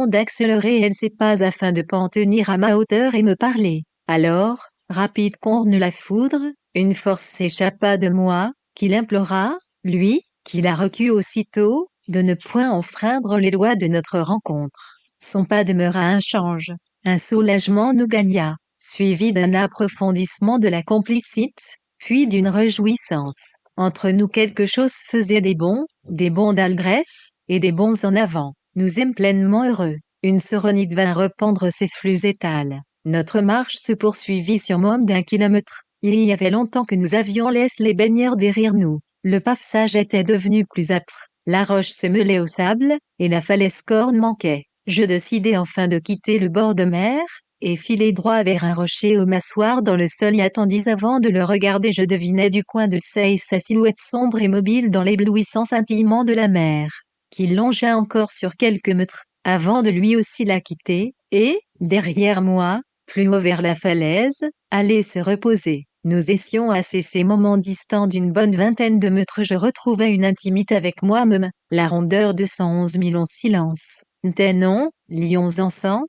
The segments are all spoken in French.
d'accélérer LC pas afin de pas en tenir à ma hauteur et me parler. Alors, rapide corne la foudre, une force s'échappa de moi, qu'il implora, lui, qui la recul aussitôt, de ne point enfreindre les lois de notre rencontre. Son pas demeura inchange. Un soulagement nous gagna, suivi d'un approfondissement de la complicite, puis d'une réjouissance. Entre nous quelque chose faisait des bonds d'allégresse, et des bonds en avant. Nous êmes pleinement heureux. Une serenité vint rependre ses flux étals. Notre marche se poursuivit sur moins d'1 kilomètre. Il y avait longtemps que nous avions laissé les baigneurs derrière nous. Le pavage était devenu plus âpre. La roche se mêlait au sable, et la falaise corne manquait. Je décidai enfin de quitter le bord de mer, et filai droit vers un rocher où m'asseoir dans le sol y attendis avant de le regarder. Je devinais du coin de l'œil sa silhouette sombre et mobile dans l'éblouissant scintillement de la mer, qui longea encore sur quelques mètres, avant de lui aussi la quitter, et, derrière moi, plus haut vers la falaise, aller se reposer. Nous étions à ces moments distants d'une bonne vingtaine de mètres. Je retrouvais une intimité avec moi-même, la rondeur de 111 000 en silence. Non, lions encens,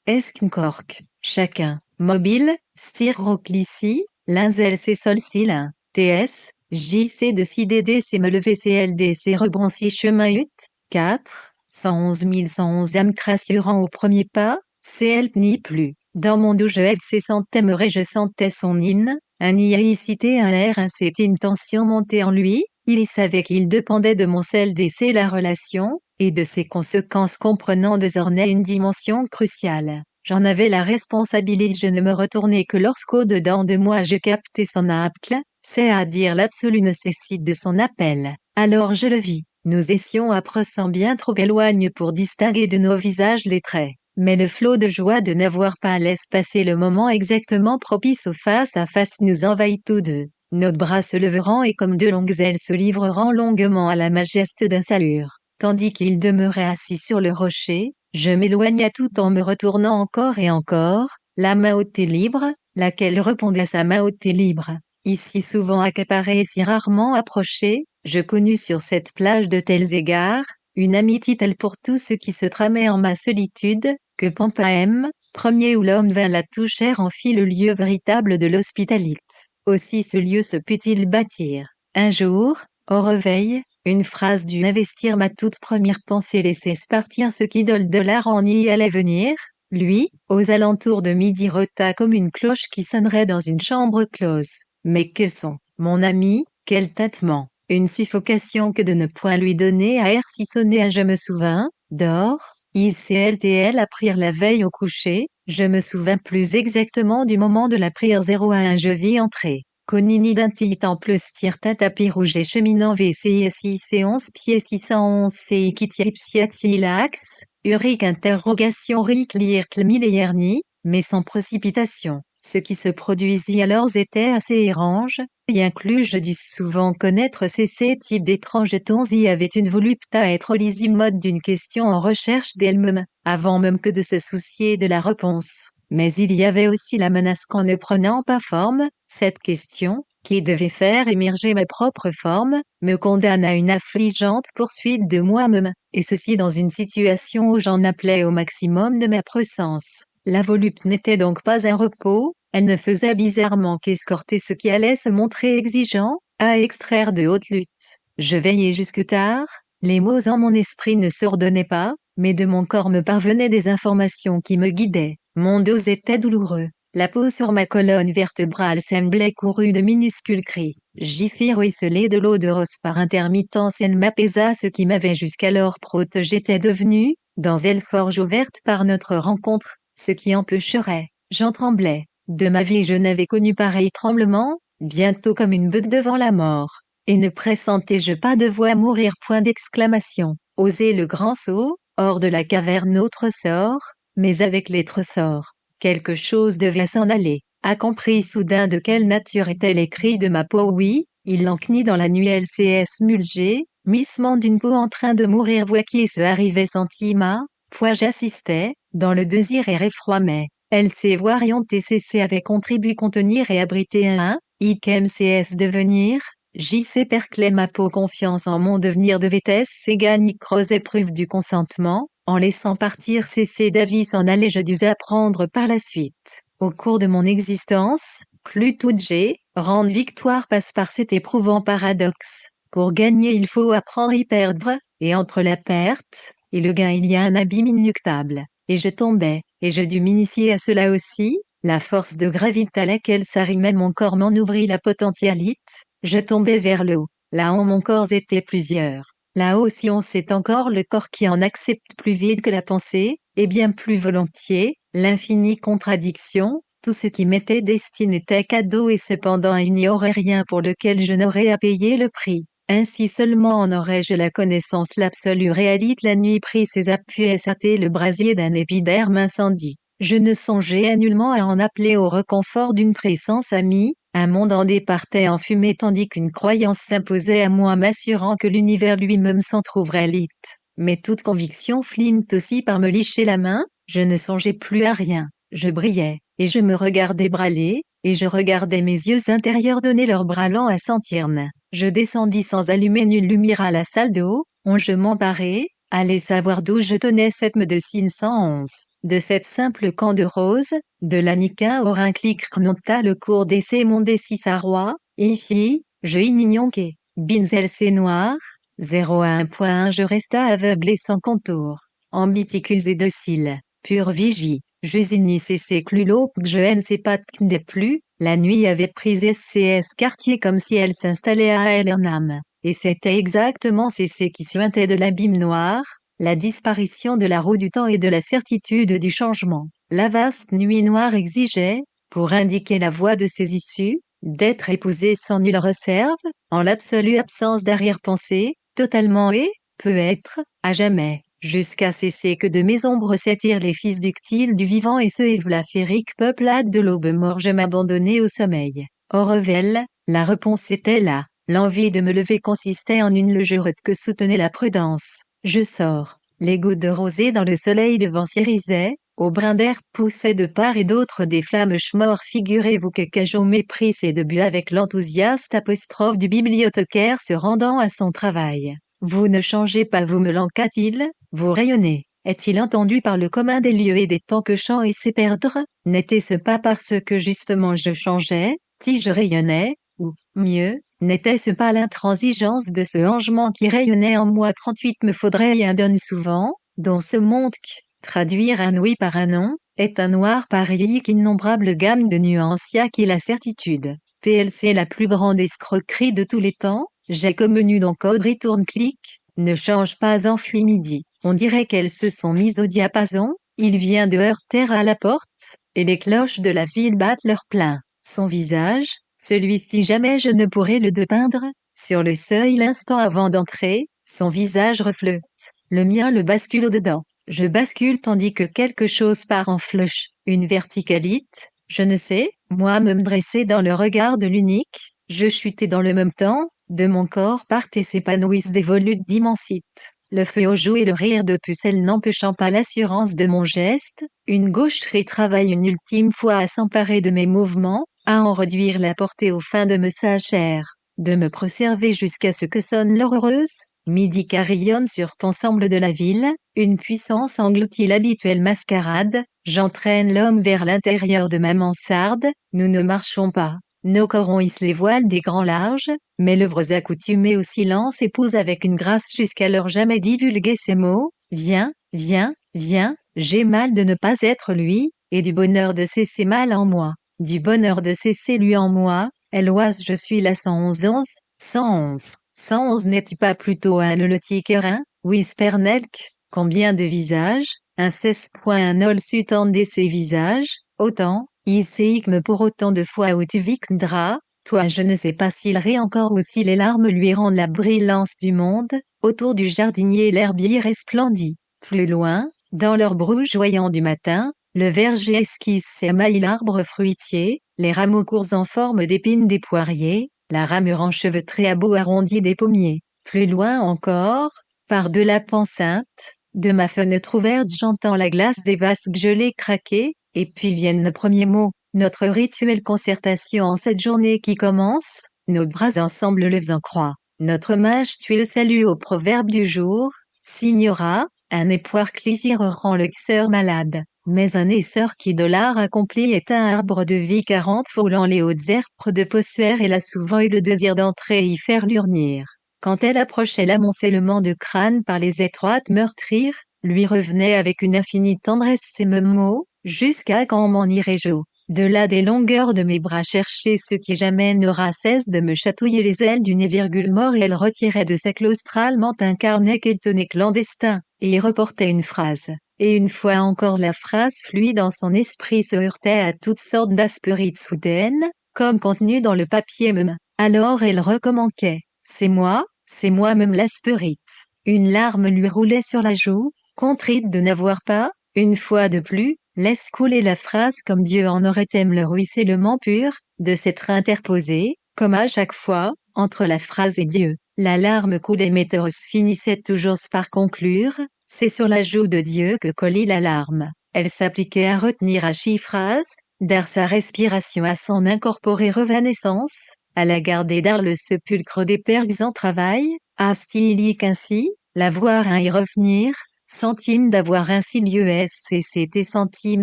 esquincork, chacun, mobile, styroclicie, linzel c solcil, ts, jc de CDDC me lever CLDC rebronci chemin ut, 4, 111 111 âmes crassurant au premier pas, CL ni plus. Dans mon doux jeu LC t'aimerait je sentais son hymne, un iaïcité, un air, une tension montée en lui, il savait qu'il dépendait de mon CLDC la relation, et de ses conséquences comprenant désormais une dimension cruciale. J'en avais la responsabilité, je ne me retournais que lorsqu'au-dedans de moi je captais son appel, c'est-à-dire l'absolu nécessite de son appel. Alors je le vis. Nous étions à présent bien trop éloignés pour distinguer de nos visages les traits. Mais le flot de joie de n'avoir pas laissé passer le moment exactement propice au face-à-face nous envahit tous deux. Nos bras se leveront et comme deux longues ailes se livreront longuement à la majesté d'un salut. Tandis qu'il demeurait assis sur le rocher, je m'éloignais tout en me retournant encore et encore, la main haute et libre, laquelle répondait à sa main haute et libre. Ici souvent accaparée et si rarement approchée, je connus sur cette plage de tels égards, une amitié telle pour tout ce qui se tramait en ma solitude, que Pampahem, premier où l'homme vint la toucher en fit le lieu véritable de l'hospitalité. Aussi ce lieu se put-il bâtir. Un jour, au réveil, une phrase dut investir ma toute première pensée, laissait partir ce qu'idole de l'art en y allait venir. Lui, aux alentours de midi, reta comme une cloche qui sonnerait dans une chambre close. Mais quels sont, mon ami, quel tintement, une suffocation que de ne point lui donner à air si sonner à je me souvins, d'or, ICLTL apprirent la veille au coucher, je me souvins plus exactement du moment de la prière 01 je vis entrer. Conini d'un temple stirta tapis rouge et cheminant VCISIC 11 pieds 611 CIKITIAPSIATILAX, urique interrogation riclircle milléerni, mais sans précipitation. Ce qui se produisit alors était assez érange, bien que je dus souvent connaître ces types d'étranges tons y avait une volupté à être lisible mode d'une question en recherche d'elle-même, avant même que de se soucier de la réponse. Mais il y avait aussi la menace qu'en ne prenant pas forme, cette question, qui devait faire émerger mes propres formes, me condamne à une affligeante poursuite de moi-même, et ceci dans une situation où j'en appelais au maximum de ma présence. La volupté n'était donc pas un repos, elle ne faisait bizarrement qu'escorter ce qui allait se montrer exigeant, à extraire de haute lutte. Je veillais jusque tard, les mots en mon esprit ne s'ordonnaient pas, mais de mon corps me parvenaient des informations qui me guidaient. Mon dos était douloureux. La peau sur ma colonne vertébrale semblait courue de minuscules cris. J'y fis ruisseler de l'eau de rose par intermittence. Elle m'apaisa. Ce qui m'avait jusqu'alors protégé était devenu, dans elle forge ouverte par notre rencontre, ce qui empêcherait. J'en tremblais. De ma vie je n'avais connu pareil tremblement, bientôt comme une bête devant la mort. Et ne pressentais-je pas de voir mourir? Point d'exclamation. Oser le grand saut, hors de la caverne notre sort, mais avec les trésors. Quelque chose devait s'en aller. A compris soudain de quelle nature était les cris de ma peau. Oui, il l'encnit dans la nuit LCS mulgé, missement d'une peau en train de mourir. Voix qui se arrivait sentima, point j'assistais, dans le désir et effroi mais. LC Voirion TCC avait contribué contenir et abriter un, IKMCS devenir, JC perclait ma peau confiance en mon devenir devait S gagne creuse épreuve du consentement, En laissant partir Cécé Davy s'en aller, je dus apprendre par la suite. Au cours de mon existence, plus toute j'ai, rendre victoire passe par cet éprouvant paradoxe. Pour gagner il faut apprendre y perdre, et entre la perte et le gain il y a un abîme inéluctable. Et je tombais, et je dus m'initier à cela aussi, la force de gravité à laquelle s'arrimait mon corps m'en ouvrit la potentialité, je tombais vers le haut. Là-haut mon corps était plusieurs. Là-haut si on sait encore le corps qui en accepte plus vite que la pensée, et bien plus volontiers, l'infinie contradiction, tout ce qui m'était destiné était cadeau et cependant il n'y aurait rien pour lequel je n'aurais à payer le prix. Ainsi seulement en aurais-je la connaissance l'absolue réalité. La nuit prit ses appuis et sâtait le brasier d'un épiderme incendie. Je ne songeais nullement à en appeler au réconfort d'une présence amie, un monde en départait en fumée tandis qu'une croyance s'imposait à moi m'assurant que l'univers lui-même s'en trouverait lite. Mais toute conviction flint aussi par me licher la main, je ne songeais plus à rien, je brillais, et je me regardais brûler, et je regardais mes yeux intérieurs donner leurs bras lents à sentir nain. Je descendis sans allumer nulle lumière à la salle d'eau, où je m'emparai, allais savoir d'où je tenais cette médecine 111. De cette simple camp de rose, de l'anica au rinclic nota le cours d'essai mon décis à roi, ici, je ignionquai. Binzel c'est noir, 0 à 1.1 je resta aveugle et sans contour. Ambiticus et docile, pure vigie, j'usinis cessé clulo que je ne sais pas des plus, la nuit avait pris SCS quartier comme si elle s'installait à elle en âme, et c'était exactement cessé qui suintait de l'abîme noir, la disparition de la roue du temps et de la certitude du changement. La vaste nuit noire exigeait, pour indiquer la voie de ses issues, d'être épousée sans nulle réserve, en l'absolue absence d'arrière-pensée, totalement et, peut être, à jamais, jusqu'à cesser que de mes ombres s'attirent les fils ductiles du vivant et ceux la férique peuplade de l'aube mort je m'abandonnais au sommeil. Au réveil, la réponse était là, l'envie de me lever consistait en une legerette que soutenait la prudence. Je sors, les gouttes de rosée dans le soleil levant s'irisaient, au brin d'air poussaient de part et d'autre des flammes schmores. Figurez-vous que Cajot méprise et de but avec l'enthousiaste apostrophe du bibliothécaire se rendant à son travail. Vous ne changez pas, vous me l'enqu'a-t-il, vous rayonnez. Est-il entendu par le commun des lieux et des temps que chant et sait perdre? N'était-ce pas parce que justement je changeais, si je rayonnais, ou, mieux, n'était-ce pas l'intransigeance de ce changement qui rayonnait en moi? 38 me faudrait y un donne souvent, dont ce monde traduire un oui par un non, est un noir pareil qu'innombrable gamme de nuances y a qui la certitude. PLC la plus grande escroquerie de tous les temps, j'ai comme menu d'encode retourne clic, ne change pas enfui midi. On dirait qu'elles se sont mises au diapason, il vient de heurter à la porte, et les cloches de la ville battent leur plein. Son visage, celui-ci jamais je ne pourrais le dépeindre, sur le seuil l'instant avant d'entrer, son visage reflète, le mien le bascule au-dedans. Je bascule tandis que quelque chose part en flèche, une verticalite, je ne sais, moi me dresser dans le regard de l'unique, je chutais dans le même temps, de mon corps partent et s'épanouissent des volutes d'immensites. Le feu au joue et le rire de pucelle n'empêchant pas l'assurance de mon geste, une gaucherie travaille une ultime fois à s'emparer de mes mouvements, à en réduire la portée aux fins de me sacher, de me préserver jusqu'à ce que sonne l'heure heureuse. Midi carillonne sur l'ensemble de la ville, une puissance engloutit l'habituelle mascarade, j'entraîne l'homme vers l'intérieur de ma mansarde, nous ne marchons pas. Nos corps hissent les voiles des grands larges, mes lèvres accoutumées au silence épousent avec une grâce jusqu'alors jamais divulguée ces mots, viens, viens, viens, j'ai mal de ne pas être lui, et du bonheur de cesser mal en moi, du bonheur de cesser lui en moi, Eloise je suis la 111, 111. 111 n'es-tu pas plutôt un leutique-erin, Wispernelk, combien de visages, un 16.1 sutendez ces visages, autant, me pour autant de fois où tu vicndras, toi je ne sais pas s'il rit encore ou si les larmes lui rendent la brillance du monde, autour du jardinier l'herbier resplendit, plus loin, dans leur brougeoyant du matin, le verger esquisse émaille l'arbre fruitier, les rameaux courts en forme d'épines des poiriers, la ramure enchevêtrée à bout arrondi des pommiers. Plus loin encore, par-de la penseinte, de ma fenêtre ouverte j'entends la glace des vases gelés craquer, et puis viennent nos premiers mots, notre rituelle concertation en cette journée qui commence, nos bras ensemble levés en croix, notre mage tue le salut au proverbe du jour, signora, Un époire clivir rend le cœur malade. Mais un essor qui de l'art accompli est un arbre de vie 40 foulant les hautes herbes de Bossuère. Elle a souvent eu le désir d'entrer et y faire l'urnir. Quand elle approchait l'amoncellement de crâne par les étroites meurtrires, lui revenait avec une infinie tendresse ces mêmes mots, jusqu'à quand m'en irai-je de là des longueurs de mes bras chercher ce qui jamais n'aura cesse de me chatouiller les ailes du nez mort. Et elle retirait de sa claustralement un carnet qu'elle tenait clandestin, et y reportait une phrase. Et une fois encore la phrase fluide dans son esprit se heurtait à toutes sortes d'asperites soudaines, comme contenues dans le papier même. Alors elle recommençait. C'est moi-même l'asperite. Une larme lui roulait sur la joue, contrite de n'avoir pas, une fois de plus, laisse couler la phrase comme Dieu en aurait aimé le ruissellement pur, de s'être interposé, comme à chaque fois, entre la phrase et Dieu. La larme coulait mais Thérèse finissait toujours par conclure, c'est sur la joue de Dieu que collit la larme. Elle s'appliquait à retenir à chaque phrase, dar sa respiration à son incorporée revanescence, à la garder dar le sépulcre des pergues en travail, à stylique ainsi, la voir y revenir, centime d'avoir ainsi lieu SCCT centime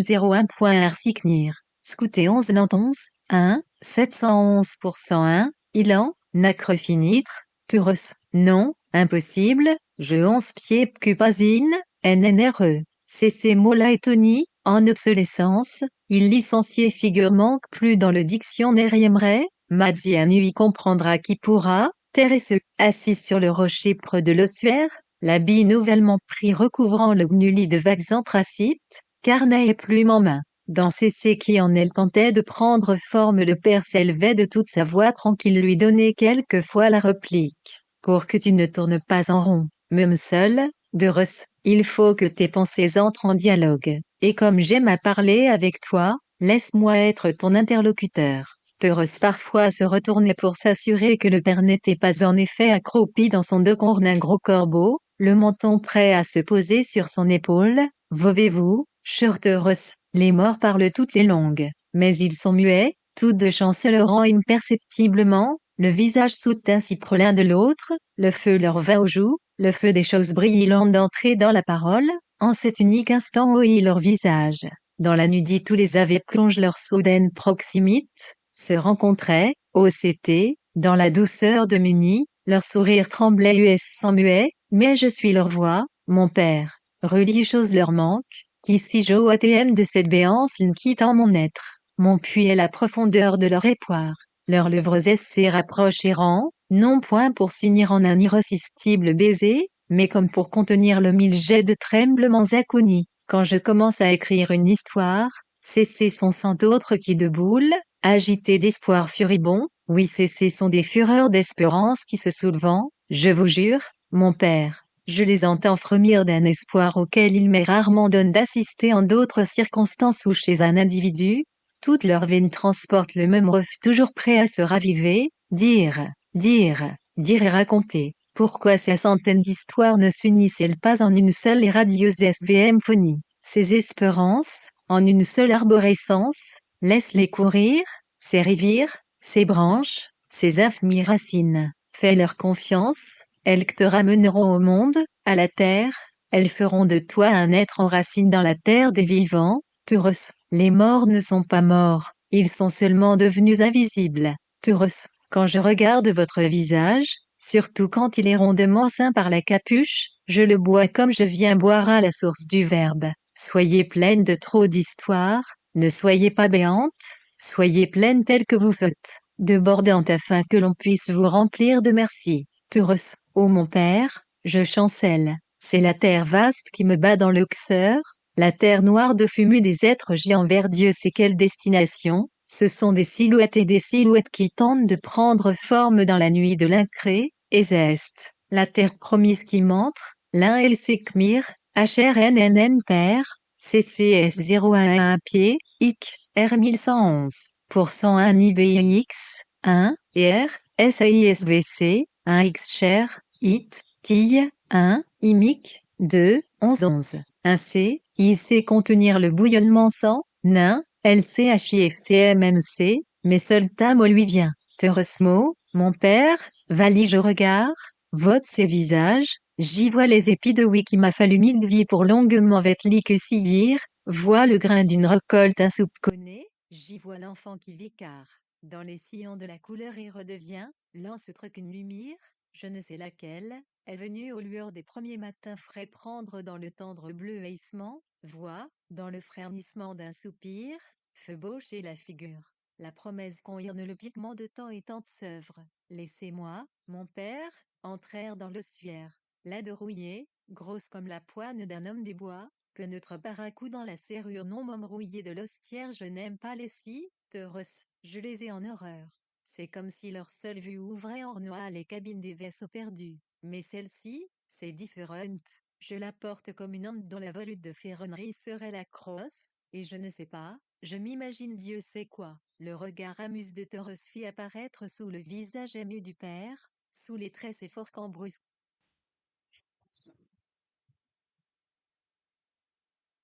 01.R signir. Scouté 11 lentons, 1, 711%1, ilan, nacre finitre, turos, non, impossible, je 11 pieds cupasine, NNRE. C'est ces mots-là et Tony, en obsolescence, il licencié figure manque plus dans le dictionnaire aimerait, Madzian y comprendra qui pourra, Thérèse, assise sur le rocher près de l'ossuaire, l'habit nouvellement pris recouvrant le gnuli de vagues anthracites, carnet et plume en main. Dans ces qui en elle tentait de prendre forme le père s'élevait de toute sa voix tranquille lui donnait quelquefois la réplique. Pour que tu ne tournes pas en rond, même seul, de Russ, il faut que tes pensées entrent en dialogue. Et comme j'aime à parler avec toi, laisse-moi être ton interlocuteur. Thérèse parfois se retournait pour s'assurer que le père n'était pas en effet accroupi dans son dos corne un gros corbeau, le menton prêt à se poser sur son épaule. Vauvez-vous, cher Thérèse, les morts parlent toutes les langues, mais ils sont muets, tous deux chancelleront imperceptiblement, le visage soutint si près l'un de l'autre, le feu leur vint aux joues, le feu des choses brillantes d'entrer dans la parole, en cet unique instant où leur visage, dans la nudité tous les avaient plongé leur soudaine proximité, se rencontraient, OCT, dans la douceur de Muni, leur sourire tremblait US sans muet, mais je suis leur voix, mon père, religieuse leur manque, qui si jo ATM de cette béance quittant mon être, mon puits est la profondeur de leur époire, leurs lèvres se rapprocheront, non point pour s'unir en un irrésistible baiser, mais comme pour contenir le mille jets de tremblements inconnus. Quand je commence à écrire une histoire, c'est son sang d'autres qui de boules, agité d'espoir furibond, oui ce sont des fureurs d'espérance qui se soulevant, je vous jure, mon père, je les entends frémir d'un espoir auquel il m'est rarement donné d'assister en d'autres circonstances ou chez un individu, toutes leurs veines transportent le même rêve toujours prêt à se raviver, dire et raconter. Pourquoi ces centaines d'histoires ne s'unissent-elles pas en une seule et radieuse SVM-phonie? Ces espérances, en une seule arborescence, laisse-les courir, ces rivières, ces branches, ces infinies racines. Fais leur confiance, elles te ramèneront au monde, à la terre, elles feront de toi un être enraciné dans la terre des vivants. Turos, les morts ne sont pas morts, ils sont seulement devenus invisibles. Turos, quand je regarde votre visage, surtout quand il est rondement ceint par la capuche, je le bois comme je viens boire à la source du Verbe. Soyez pleine de trop d'histoires, ne soyez pas béante, soyez pleine telle que vous faites, débordante afin que l'on puisse vous remplir de merci. Turos, ô mon père, je chancelle, c'est la terre vaste qui me bat dans le cœur, la terre noire de fumée des êtres géants vers Dieu c'est quelle destination, ce sont des silhouettes et des silhouettes qui tentent de prendre forme dans la nuit de l'incré, et zest, la terre promise qui montre, l'un el sekmir, HRNNN père, CCS 011 pied, IC, R 1111, pour 101 IBX, 1, et R, SAISVC, 1 X cher, IT, TIL, 1, IMIC, 2, 1111, 1 C, IC contenir le bouillonnement sans, nain, LCHIFCMMC, mais seul ta mot lui vient. Teresmo, mon père, valige au regard, Vote ses visages, j'y vois les épis de oui qui m'a fallu 1000 vies pour longuement vêtli que sillire, vois le grain d'une récolte insoupçonnée, j'y vois l'enfant qui vit car, dans les sillons de la couleur et redevient, lance qu'une lumière, je ne sais laquelle, est venue aux lueurs des premiers matins frais prendre dans le tendre bleuissement, vois, dans le frémissement d'un soupir, febaucher la figure. La promesse qu'on hirne le pigment de temps étant s'œuvre. Laissez-moi, mon père, entrèrent dans l'ossuaire. Laide rouillée, grosse comme la poigne d'un homme des bois, pénètre par un coup dans la serrure non môme rouillée de l'hostière. Je n'aime pas les si, teuros, je les ai en horreur. C'est comme si leur seule vue ouvrait en noix les cabines des vaisseaux perdus. Mais celle-ci, c'est différent. Je la porte comme une homme dont la volute de ferronnerie serait la crosse, et je ne sais pas, je m'imagine Dieu sait quoi. Le regard amuse de Tauros fit apparaître sous le visage ému du père, sous les traits forts cambrusques.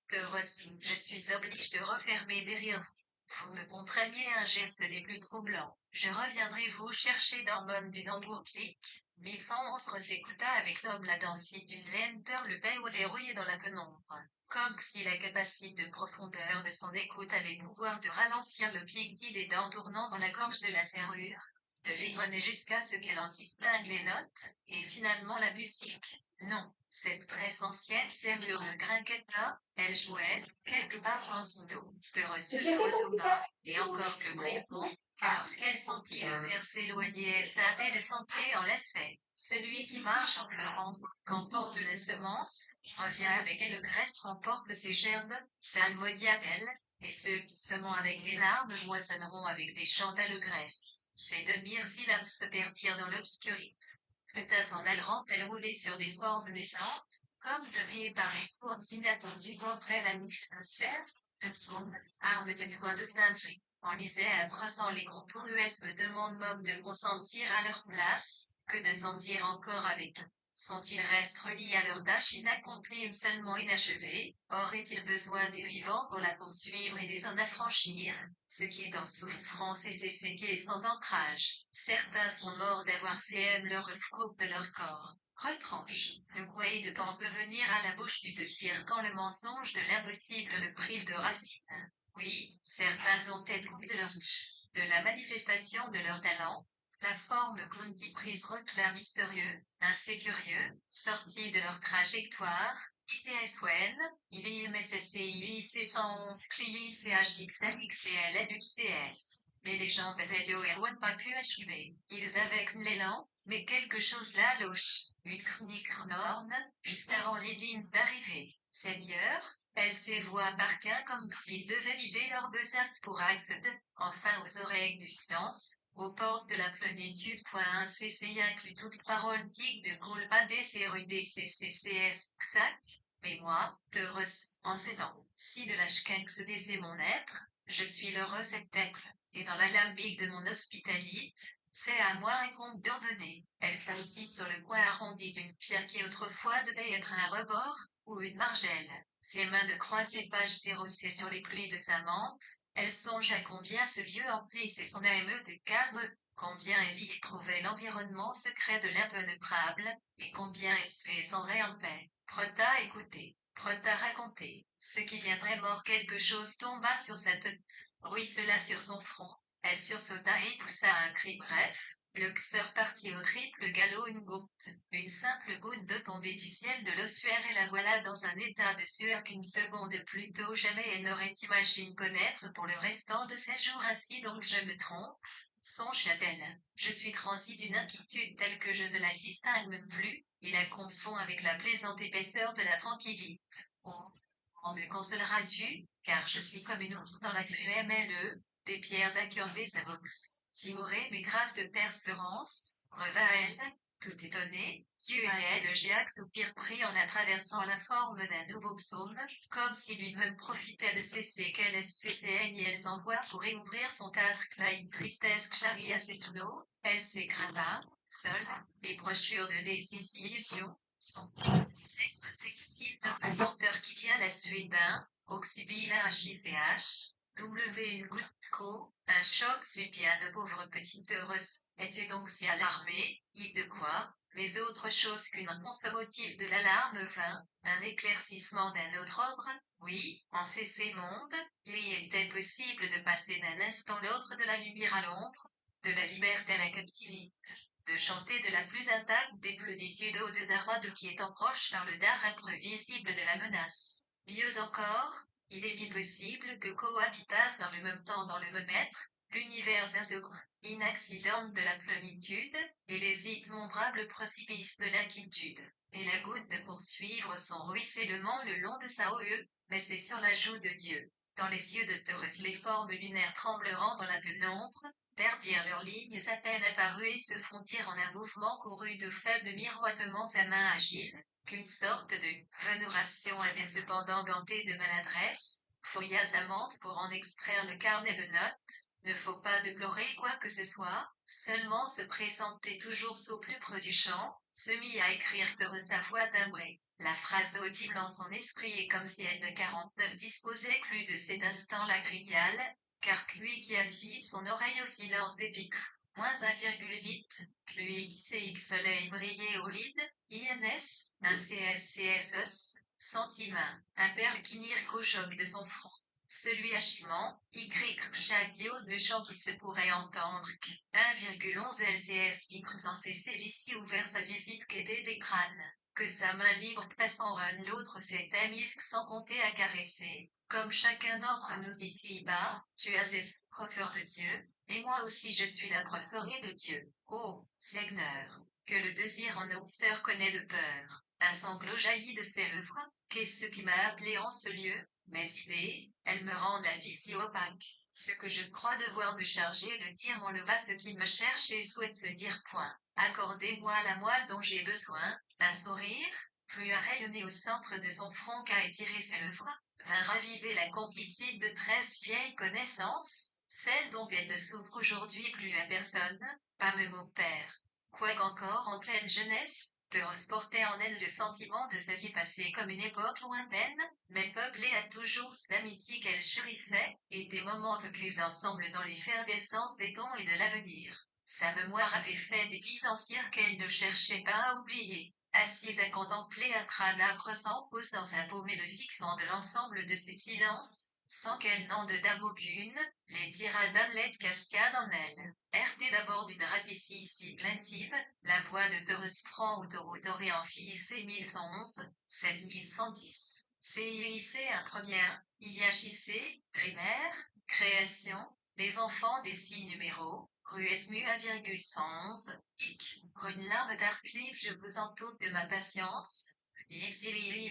Tauros, je suis obligé de refermer derrière vous. Vous me contraignez un geste des plus troublants. Je reviendrai vous chercher dans mon du Nambour-Clic. Mixence s'écouta avec Tom la densité d'une lenteur le paix verrouillé dans la pénombre. Comme si la capacité de profondeur de son écoute avait pouvoir de ralentir le cliquetis des dents tournant dans la gorge de la serrure, de l'égrener jusqu'à ce qu'elle en distingue les notes, et finalement la musique. Non, cette très ancienne serrure ne grinquait pas, elle jouait, quelque part dans son dos, heureuse de se retourna, et encore que brièvement, lorsqu'elle sentit le verre s'éloigner, elle s'arrêtait de sentier en lacet. Celui qui marche en pleurant, qu'emporte la semence, revient avec elle graisse remporte ses gerbes, salmodia-t-elle, et ceux qui semant avec les larmes moissonneront avec des chants d'allégresse. Ces demi-syllabes se perdirent dans l'obscurité. Peut-être en elle roulait sur des formes naissantes, comme devinées par les courbes inattendues contre la atmosphère, son arme de coin de dinguerie. On lisait à croissant les contoureuses demandent mômes de consentir à leur place, que de sentir encore avec eux. Sont-ils restés reliés à leur tâche inaccomplie ou seulement inachevée? Auraient-ils besoin du vivant pour la poursuivre et les en affranchir? Ce qui est en souffrance et c'est séqué sans ancrage. Certains sont morts d'avoir CM leur coupe de leur corps. Retranche. Le courrier de pan peut venir à la bouche du cire quand le mensonge de l'impossible le prive de racine. Oui, certains ont été coupés de leur de la manifestation de leur talent. La forme prise reclame mystérieux, insécurieux, sortis de leur trajectoire, ITSWN, IDMSSCI, C111, CLI, CHXLXCL, LUCS. Mais les gens ZO et n'ont pas pu achever. Ils avaient l'élan, mais quelque chose là louche. Une chronique norne, juste avant les lignes d'arrivée. Seigneur, elle s'évoit par qu'un comme s'ils devaient vider leur besace pour accéder, enfin aux oreilles du silence, aux portes de la plénitude. CC inclut toute parole digne de culpa DCRUDCCCS, XAC. Mais moi, heureuse, en ces dents, si de l'âge se désire mon être, je suis le réceptacle, et dans l'alambic de mon hospitalité, c'est à moi un compte d'ordonnée. Elle s'assit sur le coin arrondi d'une pierre qui autrefois devait être un rebord, ou une margelle. Ses mains de croisée page s'érossées sur les plis de sa mante. Elle songe à combien ce lieu emplissait son âme de calme, combien elle y éprouvait l'environnement secret de l'impenétrable, et combien elle se fait sans en paix. Prota écoutait, Prota racontait. Ce qui viendrait mort quelque chose tomba sur sa tête, ruissela sur son front. Elle sursauta et poussa un cri bref. Le xeur partit au triple galop une simple goutte d'eau tombée du ciel de l'ossuaire et la voilà dans un état de sueur qu'une seconde plus tôt jamais elle n'aurait imaginé connaître pour le restant de ses jours. Ainsi donc je me trompe, songea-t-elle. Je suis transie d'une inquiétude telle que je ne la distingue même plus, et la confond avec la plaisante épaisseur de la tranquillité. Oh, en me consoleras-tu, car je suis comme une autre dans la FMLE, des pierres accurvées à vox. Timoré mais grave de persévérance, revint elle, tout étonnée, Dieu à elle Giac soupir pris en la traversant la forme d'un nouveau psaume, comme si lui-même profitait de cesser qu'elle SCCN et elle s'envoie pour ouvrir son tâtre une tristesse charrie à ses flots, elle s'écrasa, seule, les brochures de décision, son sacre textile de pesanteur qui vient la suer d'un, oxubila HICH, W une goutte co, un choc subit à de pauvres petites heureuses. Es-tu donc si alarmée, de quoi? mais autre chose qu'une réponse au motif de l'alarme vint, un éclaircissement d'un autre ordre. Oui, en ces mondes, il était possible de passer d'un instant à l'autre de la lumière à l'ombre, de la liberté à la captivité, de chanter de la plus intacte des plénitudes aux désarroi qui étant proche par le dard imprévisible de la menace. Mieux encore, il est bien possible que cohabitassent dans le même temps dans le même être, l'univers intègre, inaccident de la plénitude, et les innombrables précipices de l'inquiétude, et la goutte de poursuivre son ruissellement le long de sa haute, mais c'est sur la joue de Dieu. Dans les yeux de Taurus les formes lunaires trembleront dans la pénombre, perdirent leurs lignes à peine apparues et se fondirent en un mouvement couru de faibles miroitements sa main agile, qu'une sorte de vénération avait cependant ganté de maladresse, fouilla sa menthe pour en extraire le carnet de notes. Ne faut pas déplorer quoi que ce soit, seulement se présenter toujours au plus près du champ, se mit à écrire de sa voix timbrée. La phrase audible en son esprit est comme si elle de 49 disposait plus de cet instant lacrymal, car lui qui affile son oreille au silence des piques, moins 1,8, lui CX soleil brillait au vide, INS, un CSCSS, sentiment, un perle qui n'ire qu'au choc de son front. Celui achevement, Y chaque diose le chant qui se pourrait entendre, 1,11 LCS qui sans cesser l'ici ouvert sa visite qu'aidait des crânes, que sa main libre passe en run l'autre s'était mise sans compter à caresser, comme chacun d'entre nous ici-bas, tu as été professeur de Dieu, et moi aussi je suis la préférée de Dieu. Oh, Seigneur, que le désir en nos sœurs connaît de peur. Un sanglot jaillit de ses lèvres, qu'est-ce qui m'a appelé en ce lieu? Mes idées, elles me rendent la vie si opaque. Ce que je crois devoir me charger de dire m'enleva ce qui me cherche et souhaite se dire point. Accordez-moi la moelle dont j'ai besoin, un sourire, plus à rayonner au centre de son front qu'à étirer ses lèvres, vint raviver la complicité de 13 vieilles connaissances, celle dont elle ne souffre aujourd'hui plus à personne, pas même au père. Quoiqu'encore en pleine jeunesse, Teuros portait en elle le sentiment de sa vie passée comme une époque lointaine, mais peuplée à toujours d'amitié qu'elle chérissait, et des moments vécus ensemble dans l'effervescence des temps et de l'avenir. Sa mémoire avait fait des vies anciennes qu'elle ne cherchait pas à oublier. Assise à contempler un crâne âpre sans pose dans sa paume et le fixant de l'ensemble de ses silences, sans qu'elle n'en de dame aucune, les tirades d'Hamlet cascadent en elle. RT d'abord d'une radicie si plaintive, la voix de Taurus franc autoré en fils 1111, 7110. CIC un premier, IHIC, primaire, création, les enfants des 6 numéros, rue SMU 1,111, IC, une larme d'Arclive je vous entoure de ma patience, Ipsili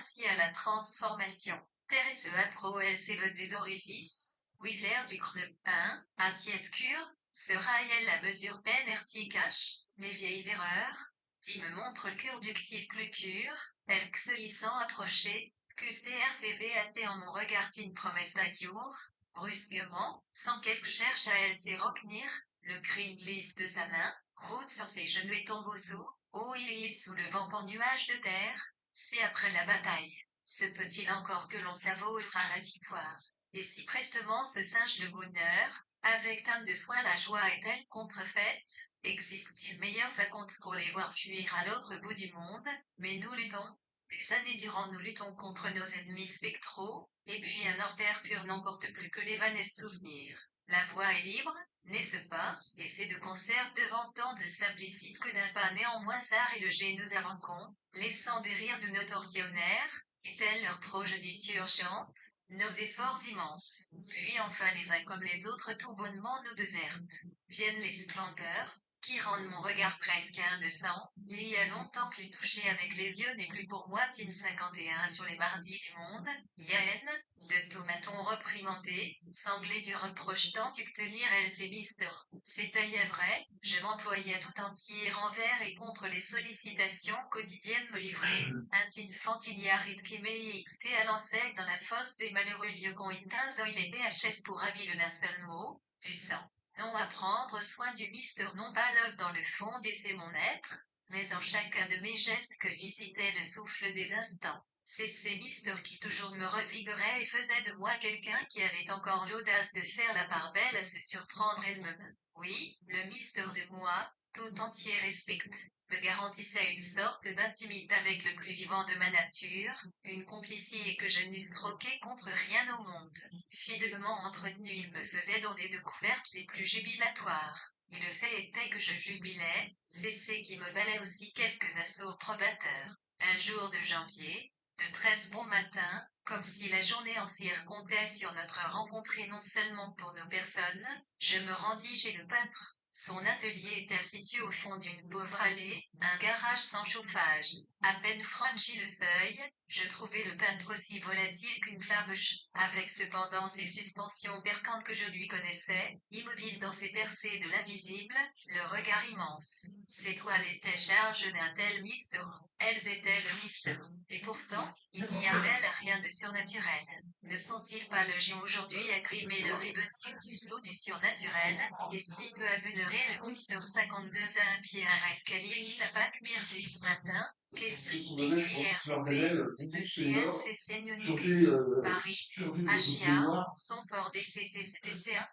si à la transformation. Terre et se pro LCV des orifices, Whitler du creux 1, à tiède cure, sera-elle la mesure peine cache, les vieilles erreurs, dit me montre le cœur ductif le cure, elle se y sent approcher, QSTRCVAT en mon regard une promesse d'ajour, brusquement, sans qu'elle cherche à elle s'y retenir, le crime glisse de sa main, route sur ses genoux et tombe au saut, oh il sous le vent en nuage de terre, c'est après la bataille. Se peut-il encore que l'on savourera la victoire? Et si prestement se singe le bonheur, avec tant de soin la joie est-elle contrefaite? Existe-t-il meilleur faconte pour les voir fuir à l'autre bout du monde? Mais nous luttons. Des années durant nous luttons contre nos ennemis spectraux, et puis un orpère pur n'emporte plus que les vannes souvenirs. La voie est libre, n'est-ce pas? Et c'est de concert devant tant de simplicité que d'un pas néanmoins s'art et le jet nous avance, laissant des rires de nos tortionnaires, est-elle leur progéniture chante, nos efforts immenses, puis enfin les uns comme les autres tout bonnement nous désertent. Viennent les splendeurs, qui rendent mon regard presque indécent, il y a longtemps que lui toucher avec les yeux n'est plus pour moi Tin 51 sur les mardis du monde, Yaen, de tout m'a-t-on reprimandé, semblait du reproche tant que tenir elle ses mystères. C'était vrai, je m'employais tout entier envers et contre les sollicitations quotidiennes me livrer, un infantiliarit qui m'exté à l'enseigne dans la fosse des malheureux lieux qu'on il les BHS pour habiller d'un seul mot, du sang. Non à prendre soin du mystère non pas l'œuvre dans le fond d'essayer mon être, mais en chacun de mes gestes que visitait le souffle des instants. C'est ces mystères qui toujours me revigoraient et faisaient de moi quelqu'un qui avait encore l'audace de faire la part belle à se surprendre elle-même. Oui, le mystère de moi, tout entier respecte. me garantissait une sorte d'intimité avec le plus vivant de ma nature, une complicité que je n'eusse troquée contre rien au monde. Fidèlement entretenu, il me faisait dans des découvertes les plus jubilatoires. Et le fait était que je jubilais, c'est ce qui me valait aussi quelques assauts probateurs. Un jour de janvier, de 13 bons matins, comme si la journée entière comptait sur notre rencontre et non seulement pour nos personnes, je me rendis chez le peintre. Son atelier était situé au fond d'une pauvre allée, un garage sans chauffage. À peine franchi le seuil, je trouvai le peintre aussi volatile qu'une flamèche, avec cependant ces suspensions percantes que je lui connaissais, immobile dans ses percées de l'invisible, le regard immense. Ses toiles étaient charges d'un tel mystère. Elles étaient le mystère. Et pourtant, il n'y avait là rien de surnaturel. Ne sont-ils pas le géant aujourd'hui agrimé le ribeutier du flot du surnaturel, et si peu aveuneré le mystère 52 à un pied un escalier il n'a pas cuiré ce matin, question BQRCP, le CNC Seigneurnier, Paris, HIA, son port DCTCTCA,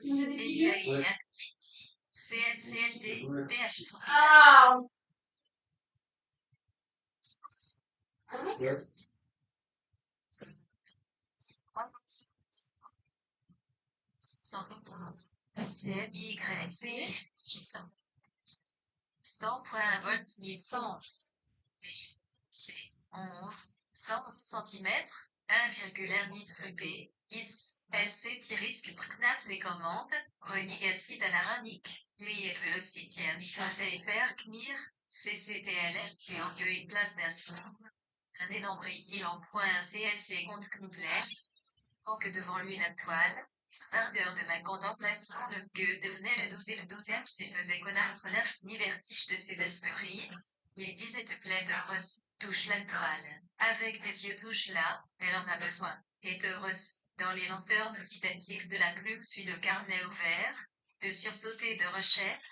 CNCTIAIA, CNCLT, PH. SCMYC, Volt 1100, C, 11, 100 cm, 1,1 litre P, IS, LC risque Pgnat les commandes, Renic acide alaranique, lui et velocity indifferent faire Kmir, CCTLL, et en lieu et place d'un son. Un élambril en point CLC compte complet, tant que devant lui la toile, ardeur de ma contemplation, le gueux devenait le 12 et le 12e se faisait connaître l'infini vertige de ses esprits. Il disait te plaît heureuse, touche la toile. Avec des yeux touche là, elle en a besoin. Et heureuse, dans les lenteurs méditatives de la plume suit le carnet ouvert, de sursauter de rechef,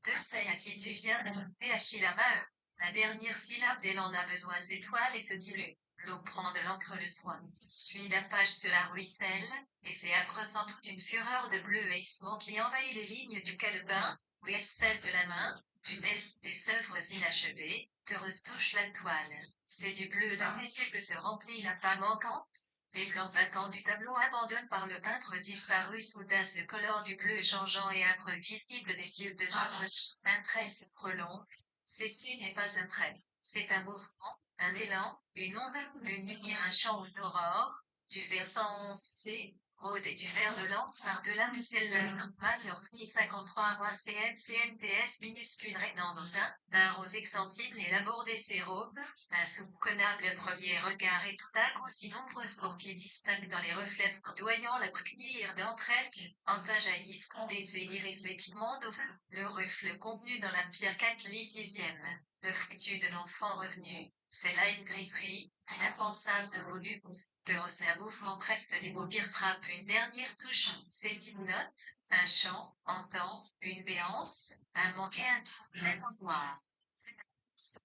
de ça si tu viens de hacher la main. La dernière syllabe d'elle en a besoin s'étoile et se dilue. L'eau prend de l'encre le soin. Suit la page cela ruisselle, et c'est accroissant toute une fureur de bleuissement qui envahit les lignes du calepin, oui celle de la main, du nest des œuvres inachevées, te retouche la toile. C'est du bleu de tes yeux que se remplit la pas manquante. Les blancs vacants du tableau abandonnent par le peintre disparu soudain se colore du bleu changeant et imprévisible des yeux de Navres. Un trait se prolonge. Ceci n'est pas un trait. C'est un mouvement, un élan, une onde, une lumière, un chant aux aurores, du versant C, rôde et du ver de lance par-delà du ciel normal, leur 53 roi CNTS minuscule régnant dans un rose excensible et labordé ses robes, un soupçonnable premier regard et tout à coup si nombreuses pour qui distinguent dans les reflets coudoyants la prière d'entre elles, en jaillissent condensés l'iris les pigments d'oeuvre, le reflet contenu dans la pierre 4 sixième. Le fructus de l'enfant revenu, c'est là une griserie, une impensable volupté, de un mouvement presque les paupières frappent une dernière touche, c'est une note, un chant, entend, une béance, un manqué, un trou, un noir. Fixe,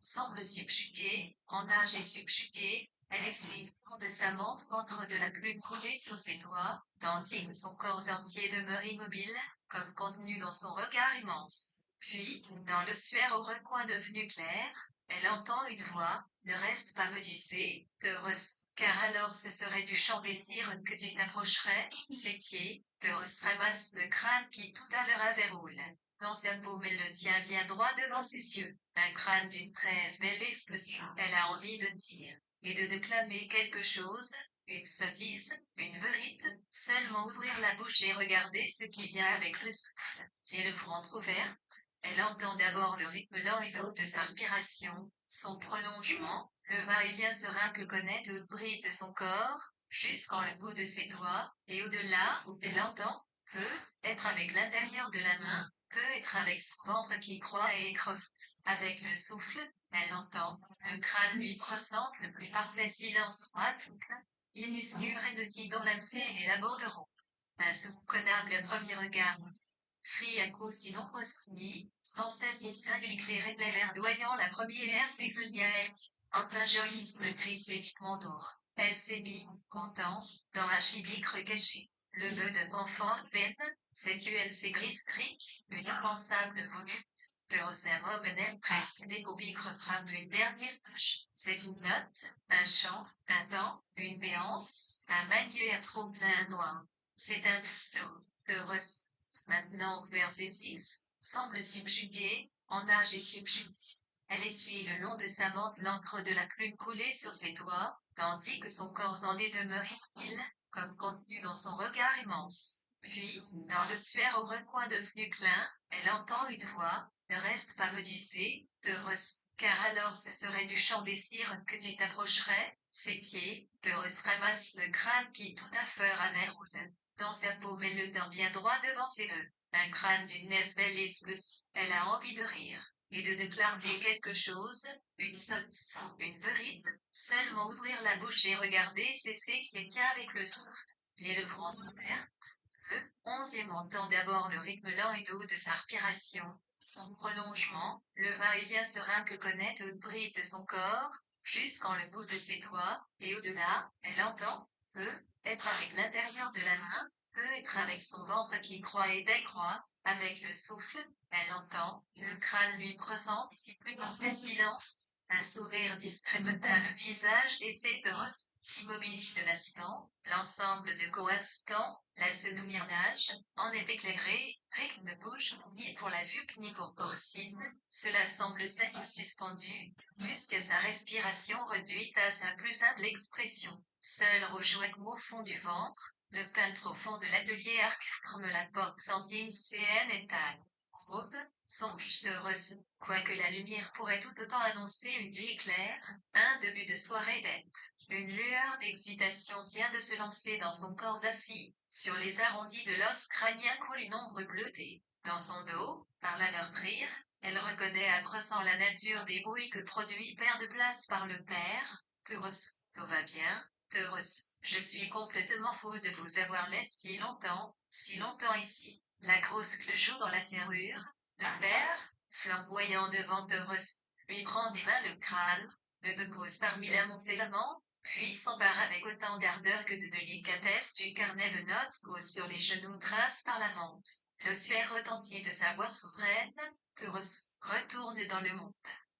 semble subjuguée, en âge et subjuguée, elle essuie le fond de sa mante l'encre de la plume coulée sur ses doigts, tandis que son corps entier demeure immobile, comme contenu dans son regard immense. Puis, dans le suaire au recoin devenu clair, elle entend une voix, ne reste pas médusée, heureuse, car alors ce serait du chant des sirènes que tu t'approcherais, ses pieds, heureuse ramasse le crâne qui tout à l'heure avait roulé. Dans sa paume elle le tient bien droit devant ses yeux, un crâne d'une très belle expression. Elle a envie de dire, et de déclamer quelque chose, une sottise, une vérité, seulement ouvrir la bouche et regarder ce qui vient avec le souffle, et le ventre ouvert. Elle entend d'abord le rythme lent et doux de sa respiration, son prolongement, le va-et-vient serein que connaît toute bride de son corps, jusqu'en le bout de ses doigts, et au-delà, elle entend, peut, être avec l'intérieur de la main, peut être avec son ventre qui croît et écrofte. Avec le souffle, elle entend, le crâne lui ressente le plus parfait silence froid, minuscule réduit dont l'abcès et l'aborderont. Un souconnable premier regard. Frit à cause sinon proscrit, sans cesse distingue éclairé les verdoyants la première s'exoniaque. En un joyisme gris épiquement d'or. Elle s'est mis, content, dans un chibique recaché. Le vœu de enfant peine, c'est ULC Gris Creek, une impensable volute. De Rossamo Menel Prest des Bobicres frappe une dernière tâche. C'est une note, un chant, un temps, une béance, un manieux à trop plein noir. C'est un psto, de Ross. Maintenant vers ses fils, semble subjuguée, en âge et subjuguée. Elle essuie le long de sa mante l'encre de la plume coulée sur ses doigts, tandis que son corps en est demeuré il, comme contenu dans son regard immense. Puis, dans le sphère au recoin devenu clin, elle entend une voix, ne reste pas médusée, de car alors ce serait du chant des cires que tu t'approcherais, ses pieds, de ramasse le crâne qui tout à fait avait roule. Dans sa paume et le teint bien droit devant ses yeux. Un crâne d'une naisse belle et spécie. Elle a envie de rire, et de déclarer quelque chose, une sotte, une verite, seulement ouvrir la bouche et regarder cesser qui tient avec le souffle. Les lèvres ouvertes. Onzième entend d'abord le rythme lent et doux de sa respiration, son prolongement, le va-et-vient serein que connaît toute bride de son corps, jusqu'en le bout de ses doigts, et au-delà, elle entend, peut, être avec l'intérieur de la main, peut être avec son ventre qui croît et décroît, avec le souffle, elle entend, le crâne lui pressent ici plus parfait silence, un sourire discret meta le visage d'essai de Ross, immobilité de l'instant, l'ensemble de coïnstants, laisse nous mirnage, en est éclairé, rien ne bouge, ni pour la vue ni pour porcine, cela semble s'être suspendu, jusqu'à sa respiration réduite à sa plus humble expression. Seul Rochouette au fond du ventre, le peintre au fond de l'atelier arc ferme la porte centime CN étale. Aube, songe de Ross, quoique la lumière pourrait tout autant annoncer une nuit claire, un début de soirée d'être. Une lueur d'excitation tient de se lancer dans son corps assis, sur les arrondis de l'os crânien coule une ombre bleutée. Dans son dos, par la meurtrir, elle reconnaît à pressant la nature des bruits que produit Père de Place par le père. Heureuse, tout va bien, heureuse. Je suis complètement fou de vous avoir laissé si longtemps ici. La grosse cloche dans la serrure, le père, flamboyant devant heureuse, lui prend des mains le crâne, le dépose parmi l'amoncellement, puis s'empare avec autant d'ardeur que de délicatesse du carnet de notes pose sur les genoux trace par la menthe. Le suaire retentit de sa voix souveraine, que retourne dans le monde.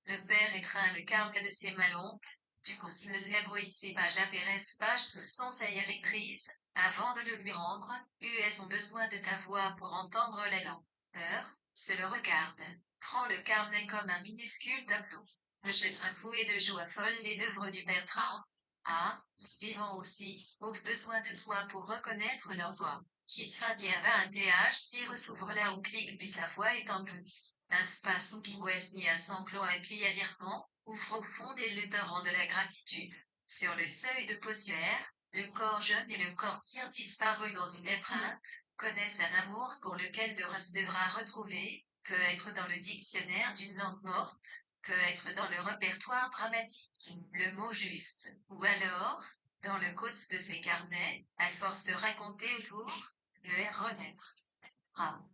Le père étreint le carnet de ses mains longues, du coup s'il ne fait bruisser page après page sous son seuil électrice, avant de le lui rendre, US ont besoin de ta voix pour entendre les lenteurs, se le regarde, prend le carnet comme un minuscule tableau. Le chagrin fou et de joie folle les lèvres du père tremblent. Ah, les vivants aussi, ont besoin de toi pour reconnaître leur voix. Kit Fabien va un TH si ressouvre là où clique puis sa voix est engloutie. Un space qui ouest ni un sanglot un pli à virement, ouvre au fond des le torrent de la gratitude. Sur le seuil de Possuaire, le corps jeune et le corps pire disparu dans une étreinte, connaissent un amour pour lequel de devra retrouver, peut être dans le dictionnaire d'une langue morte, peut être dans le répertoire dramatique, le mot juste, ou alors, dans le codes de ses carnets, à force de raconter autour, le R renaître.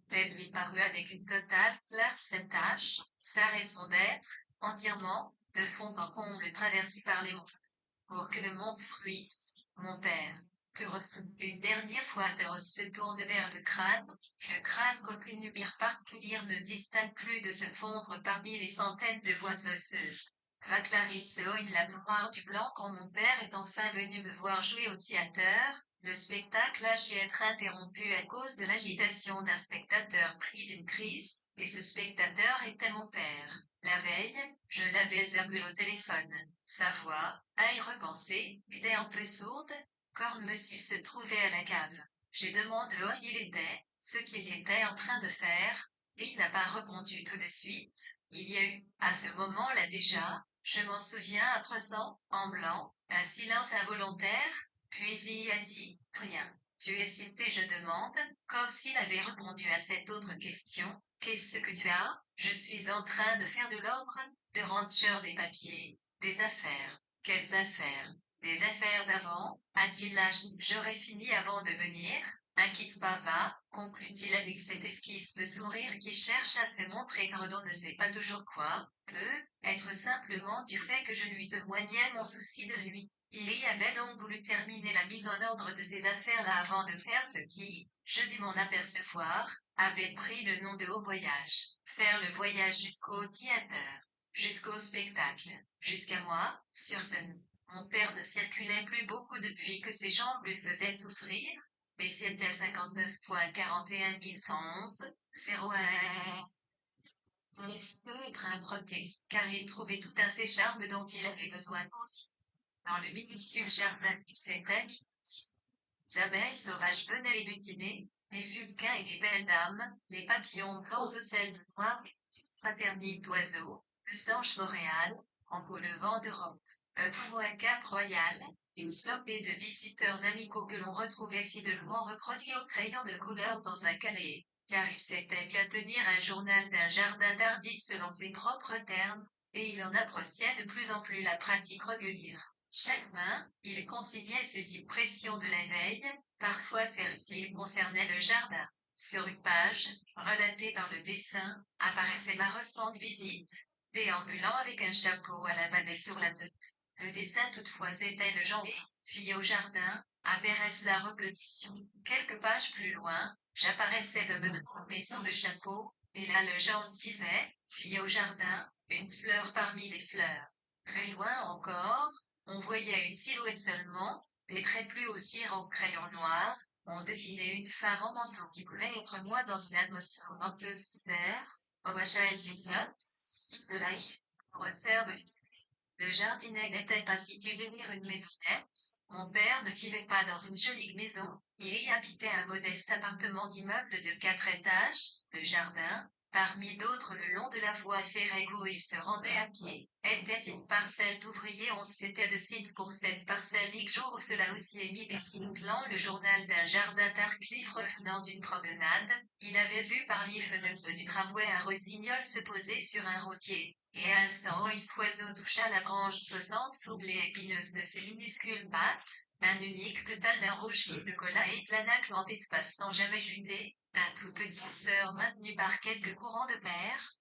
Tel lui parut avec une totale clarté cette tâche, sa raison d'être, entièrement, de fond en comble traversée par les mots. Pour que le monde fruisse, mon père. Une dernière fois Théros se tourne vers le crâne qu'aucune lumière particulière ne distingue plus de se fondre parmi les centaines de boîtes osseuses. Va Clarisse Owen la mémoire du blanc quand mon père est enfin venu me voir jouer au théâtre, le spectacle a chez être interrompu à cause de l'agitation d'un spectateur pris d'une crise, et ce spectateur était mon père. La veille, je l'avais appelé au téléphone. Sa voix, à y repenser, était un peu sourde, comme s'il se trouvait à la cave. J'ai demandé où il était, ce qu'il était en train de faire, et il n'a pas répondu tout de suite. Il y a eu, à ce moment-là déjà, je m'en souviens à présent, en blanc, un silence involontaire, puis il a dit, rien. Tu es cité, je demande, comme s'il avait répondu à cette autre question, qu'est-ce que tu as? Je suis en train de faire de l'ordre, de rendre des papiers, des affaires. Quelles affaires? Des affaires d'avant, a-t-il lâché? J'aurais fini avant de venir, Un kit papa, conclut-il avec cette esquisse de sourire qui cherche à se montrer gredon ne sait pas toujours quoi, peut être simplement du fait que je lui témoignais mon souci de lui. Il y avait donc voulu terminer la mise en ordre de ses affaires-là avant de faire ce qui, je dus m'en apercevoir, avait pris le nom de haut voyage. Faire le voyage jusqu'au théâtre, jusqu'au spectacle, jusqu'à moi, sur scène. Mon père ne circulait plus beaucoup depuis que ses jambes lui faisaient souffrir, mais c'était 59.41111, 01. Il peut être un proteste, car il trouvait tout un ces charmes dont il avait besoin. Dans le minuscule jardin qui s'était mis, les abeilles sauvages venaient les butiner, les vulcains et les belles dames, les papillons blancs aux ailes de noir, fraternité d'oiseaux, le ange boréal, en beau le vent d'Europe, tout un cap royal, une flopée de visiteurs amicaux que l'on retrouvait fidèlement reproduits au crayon de couleur dans un cahier, car il s'était bien tenir un journal d'un jardin tardif selon ses propres termes, et il en appréciait de plus en plus la pratique régulière. Chaque main, il consignait ses impressions de la veille, parfois celles-ci concernaient le jardin. Sur une page, relatée par le dessin, apparaissait ma récente visite, déambulant avec un chapeau à la banette sur la tête. Le dessin toutefois était le genre fille au jardin, apparaissait la répétition. Quelques pages plus loin, j'apparaissais de même, mais sans le chapeau, et là le genre disait, fille au jardin, une fleur parmi les fleurs. Plus loin encore, on voyait une silhouette seulement, des traits plus aussi en crayon noir, on devinait une femme en manteau qui voulait être moi dans une atmosphère menteuse d'hiver, ombragée de la resserve. Le jardinet n'était pas situé derrière une maisonnette. Mon père ne vivait pas dans une jolie maison. Il y habitait un modeste appartement d'immeuble de 4 étages. Le jardin, parmi d'autres le long de la voie ferrée où il se rendait à pied, était une parcelle d'ouvriers. On s'était de site pour cette parcelle. Les jours où cela aussi émis des cinglant le journal d'un jardin Tarcliffe revenant d'une promenade, il avait vu par les fenêtres du tramway un rossignol se poser sur un rosier. Et à l'instant où une oiseau toucha la branche 60 sous les épineuses de ses minuscules pattes, un unique pétale d'un rouge vif de cola et plana en espace sans jamais juter, un tout petit sœur maintenu par quelques courants de mer,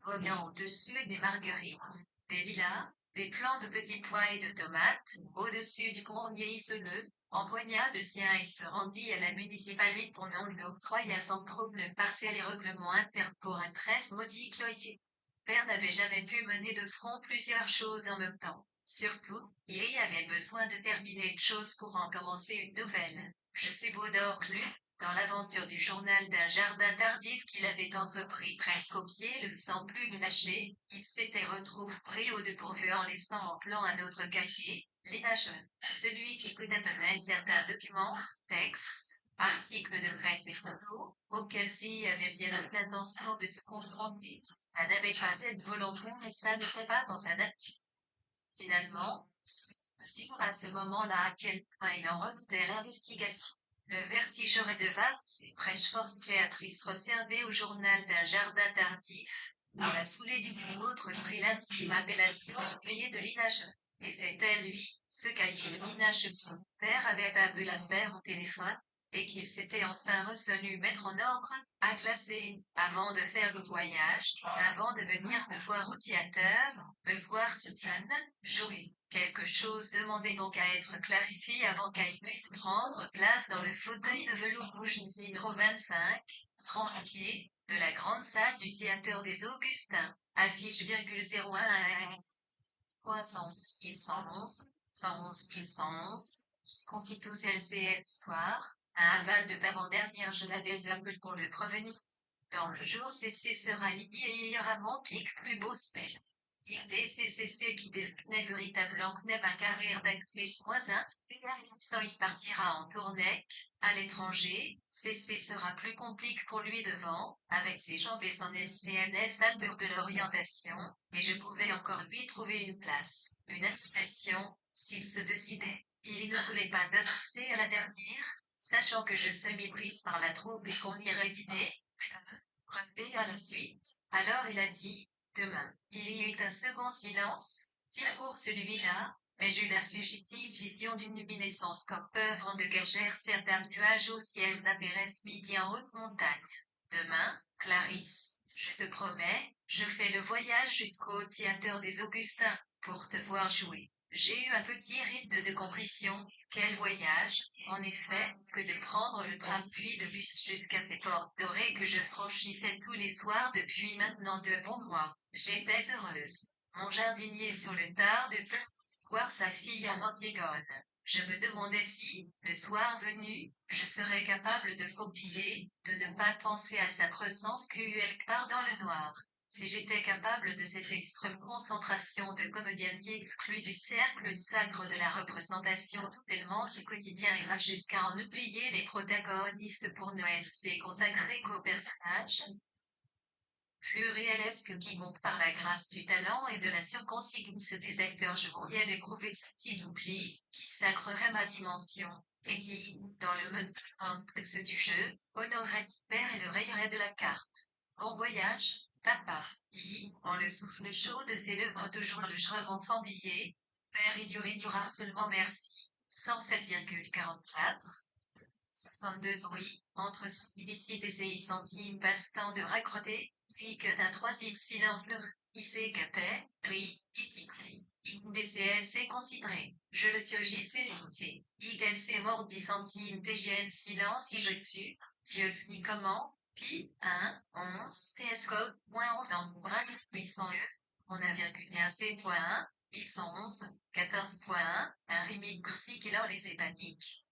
revenant au-dessus des marguerites, des lilas, des plants de petits pois et de tomates, au-dessus du cournier isoleux, empoigna le sien et se rendit à la municipalité dont on lui octroya sans problème partiel et règlement interne pour un 13 maudit cloyer. Père n'avait jamais pu mener de front plusieurs choses en même temps. Surtout, il y avait besoin de terminer une chose pour en commencer une nouvelle. Je suis Baudorclu, dans l'aventure du journal d'un jardin tardif qu'il avait entrepris presque au pied, le sans plus le lâcher, il s'était retrouvé pris au dépourvu en laissant en plan un autre cahier, l'inachevable. Celui qui connaîtrait certains documents, textes, articles de presse et photos, auxquels s'il avait bien l'intention de se confronter. Elle n'avait pas fait de volontaire et ça ne fait pas dans sa nature. Finalement, c'est à ce moment-là à quel point il en redoutait l'investigation. Le vertige aurait de vastes et fraîches forces créatrices réservées au journal d'un jardin tardif. Dans la foulée du autre prit l'intime appellation de cahier de Linache. Et c'était lui, ce cahier de Linache que son père avait un peu l'affaire au téléphone, et qu'il s'était enfin résolu mettre en ordre, à classer, avant de faire le voyage, avant de venir me voir au théâtre, me voir sur scène, jouer. Quelque chose demandait donc à être clarifié avant qu'elle puisse prendre place dans le fauteuil de velours rouge numéro 25, franc à pied, de la grande salle du théâtre des Augustins. Affiche 01 111 111 111 111, ce qu'on fit tous LCS soir, un aval de avant-dernière je l'avais appelé pour le prévenir. Dans le jour CC sera aligné et il y aura mon clic plus beau spell. Clic CCC qui devenait véritablement kneb un carrière d'actrice voisin, ça il partira en tournée, à l'étranger, CC sera plus compliqué pour lui devant, avec ses jambes et son SCNS alter de l'orientation, mais je pouvais encore lui trouver une place, une invitation, s'il se décidait. Il ne voulait pas assister à la dernière, sachant que je semi-prise par la troupe et qu'on irait dîner, relevé à la suite. Alors il a dit, demain. Il y eut un second silence, si pour celui-là, mais j'eus la fugitive vision d'une luminescence comme œuvre de gagère certains nuages au ciel d'Apérès midi en haute montagne. Demain, Clarisse, je te promets, je fais le voyage jusqu'au théâtre des Augustins, pour te voir jouer. J'ai eu un petit ride de compression. Quel voyage, en effet, que de prendre le tram puis le bus jusqu'à ces portes dorées que je franchissais tous les soirs depuis maintenant 2 bons mois. J'étais heureuse. Mon jardinier sur le tard de peu voir sa fille en Antigone. Je me demandais si, le soir venu, je serais capable de m'oublier, de ne pas penser à sa présence cruelle part dans le noir. Si j'étais capable de cette extrême concentration de comédienne qui exclut du cercle sacre de la représentation tout tellement du quotidien et va jusqu'à en oublier les protagonistes pour ne se consacrer qu'aux personnages plus réalesque quiconque par la grâce du talent et de la circonstance des acteurs je pourrais d'éprouver ce type d'oubli, qui sacrerait ma dimension, et qui, dans le mode complexe du jeu, honorerait mon père et le rayerait de la carte. Bon voyage, papa. En le souffle chaud de ses lèvres toujours le jeu enfantillé, père il y aura seulement merci. 107,44 62 oui, entre son illicite et ses centimes passe-temps de raccroter, et que d'un troisième silence le ICKT, oui, iticli, IDCLC considéré. Je le c'est l'étouffé. ILC mort 10 centimes TGN silence si je suis, Dieu ni comment, pi, 1, 11, TSCO, moins 11 en bras, 800 E, on a virgule 1 C.1, 811, 14.1, un rimique si qu'il a les épaniques.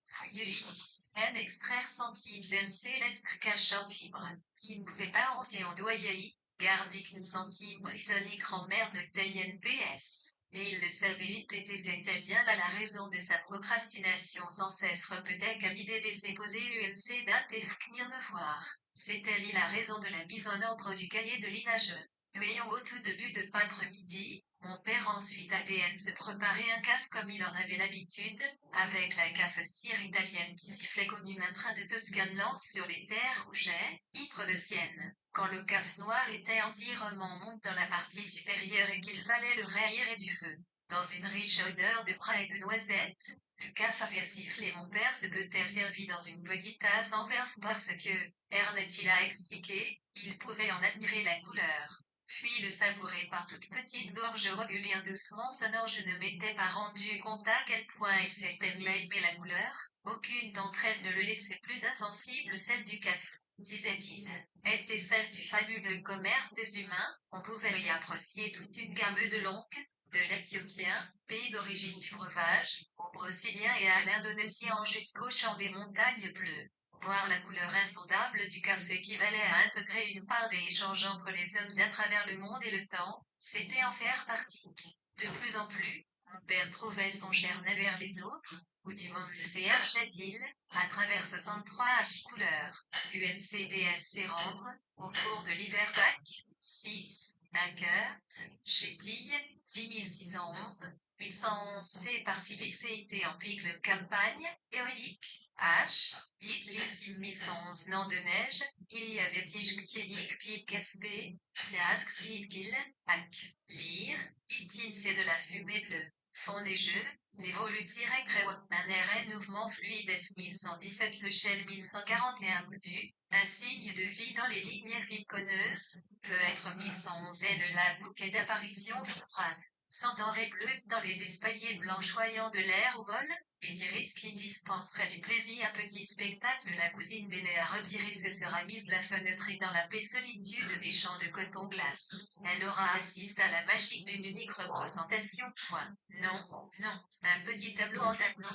N extraire centimes MC l'escre cache en fibre. Il ne pouvait pas en doyer, gardique une centime prisonnier grand-mère de TNPS. Et il le savait vite et c'était bien là la raison de sa procrastination sans cesse repétait qu'à l'idée de s'époser UMC date et venir me voir. C'était la raison de la mise en ordre du cahier de l'INAGE. Nous ayons au tout début de l'après-midi, mon père ensuite ADN se préparait un caf comme il en avait l'habitude, avec la cire italienne qui sifflait comme un train de Toscane lance sur les terres rouget, hitre de Sienne. Quand le caf noir était entièrement monté dans la partie supérieure et qu'il fallait le rayer et du feu. Dans une riche odeur de bras et de noisettes, le caf avait sifflé mon père se peut-être servi dans une petite tasse en verre parce que, Ernest il a expliqué, il pouvait en admirer la couleur. Puis le savourer par toutes petites gorges régulières doucement sonore je ne m'étais pas rendu compte à quel point il s'était mis à aimer la couleur, aucune d'entre elles ne le laissait plus insensible celle du café, disait-il, était celle du fabuleux commerce des humains, on pouvait y apprécier toute une gamme de longues, de l'Éthiopien, pays d'origine du breuvage, au Brésilien et à l'Indonésien jusqu'au champ des montagnes bleues. Voir la couleur insondable du café équivalait à intégrer une part des échanges entre les hommes à travers le monde et le temps, c'était en faire partie. De plus en plus, mon père trouvait son cher vers les autres, ou du moins le CH-il, à travers 63 H couleurs, UNCDSC rendre, au cours de l'hiver bac, 6, Ankert, Chétille, 10611, 811 C par était en picle campagne, éolique, H, les 1111 noms de neige, il y avait Tijmtiélik Pied Gaspé, Sialk Slidkil, Ak, Lire, Itin c'est de la fumée bleue. Fond neigeux, les volutes directs un RN mouvement fluide S 1117 le Shell 1141 du, un signe de vie dans les lignes ficonneuses, peut être 1111 et le la bouquet d'apparition florale. S'entendrait bleu dans les espaliers blanchoyants de l'air au vol, et d'Iris qui dispenserait du plaisir un petit spectacle la cousine Béné à retirer se sera mise la fenêtre et dans la paix solitude des champs de coton glace. Elle aura assisté à la magie d'une unique représentation. Point. Non, non, un petit tableau en tableau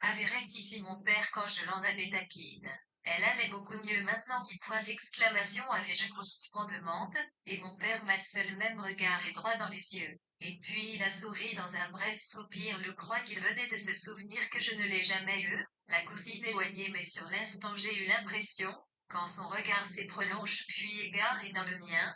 avait rectifié mon père quand je l'en avais taquine. Elle allait beaucoup mieux maintenant qu'il point d'exclamation avait je on demande, et mon père m'a seul même regard et droit dans les yeux. Et puis il a souri dans un bref soupir le croit qu'il venait de se souvenir que je ne l'ai jamais eu, la cousine éloignée mais sur l'instant j'ai eu l'impression, quand son regard s'est prolongé puis égaré dans le mien,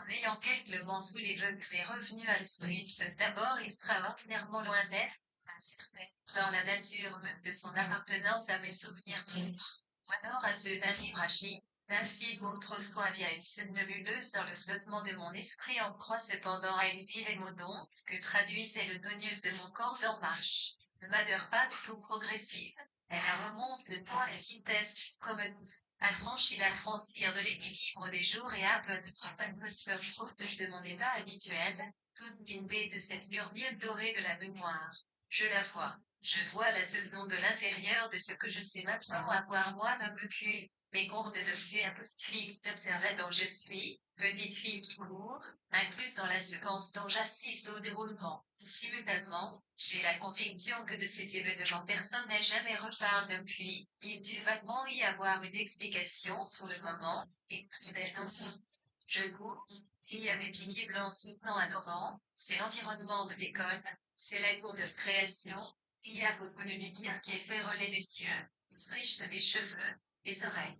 En ayant quelquement sous les vœux que les revenus à l'esprit sont d'abord extraordinairement loin d'être, incertains, dans la nature même de son appartenance à mes souvenirs purs, ou alors à ceux d'un libre agit, d'un film autrefois via une scène nebuleuse dans le flottement de mon esprit en croix cependant à une vive émotion, que traduisait le tonus de mon corps en marche. Ne m'adhère pas du tout progressive. Elle remonte le temps à la vitesse d'une comète. Elle franchit la frontière de l'équilibre des jours et à peu notre atmosphère proche de mon état habituel, toute imbée de cette lurline dorée de la mémoire. Je la vois. Je vois la seconde de l'intérieur de ce que je sais maintenant avoir moi-même vécu. Mes cours de vue apostrophes d'observer dont je suis, petite fille qui court, incluse dans la séquence dont j'assiste au déroulement. Simultanément, j'ai la conviction que de cet événement personne n'a jamais reparlé depuis. Il dut vaguement y avoir une explication sur le moment, et plus d'elle ensuite. Je cours. Il y a mes piliers blancs soutenant un torrent, c'est l'environnement de l'école, c'est la cour de création. Il y a beaucoup de lumière qui fait relais les cieux, il riche de mes cheveux, les oreilles.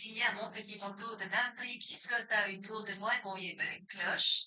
Il y a mon petit manteau de lambris qui flotta autour de moi quand il y avait une cloche.